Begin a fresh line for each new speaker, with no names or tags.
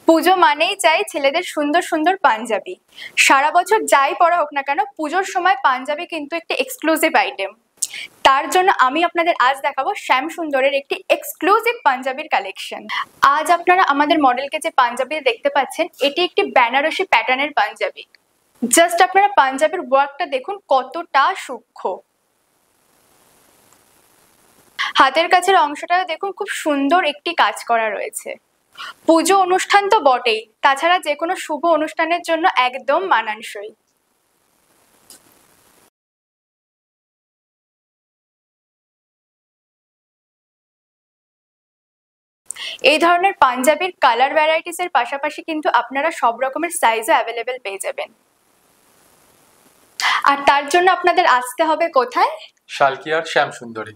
পুজো মানেই চাই ছেলেদের সুন্দর সুন্দর পাঞ্জাবি। সারা বছর যাই পরা হোক না কেন, পুজোর সময় পাঞ্জাবি কিন্তু একটি এক্সক্লুসিভ আইটেম। তার জন্য আমি আপনাদের আজ দেখাবো শ্যাম সুন্দরের একটি এক্সক্লুসিভ পাঞ্জাবির কালেকশন। আজ আপনারা আমাদের মডেলকে যে পাঞ্জাবি দেখতে পাচ্ছেন, এটি একটি বেনারসি প্যাটার্নের পাঞ্জাবি। জাস্ট আপনারা পাঞ্জাবির ওয়ার্কটা দেখুন কতটা সূক্ষ্ম। হাতের কাছের অংশটা দেখুন, খুব সুন্দর একটি কাজ করা রয়েছে। পুজো অনুষ্ঠান তো বটেই, তাছাড়া যে কোনো শুভ অনুষ্ঠানের জন্য একদম মানানসই। এই ধরনের পাঞ্জাবির কালার ভ্যারাইটিস এর পাশাপাশি কিন্তু আপনারা সব রকমের সাইজে অ্যাভেলেবেল পেয়ে যাবেন। আর তার জন্য আপনাদের আসতে হবে কোথায়?
শালকিয়ার শ্যাম সুন্দরী।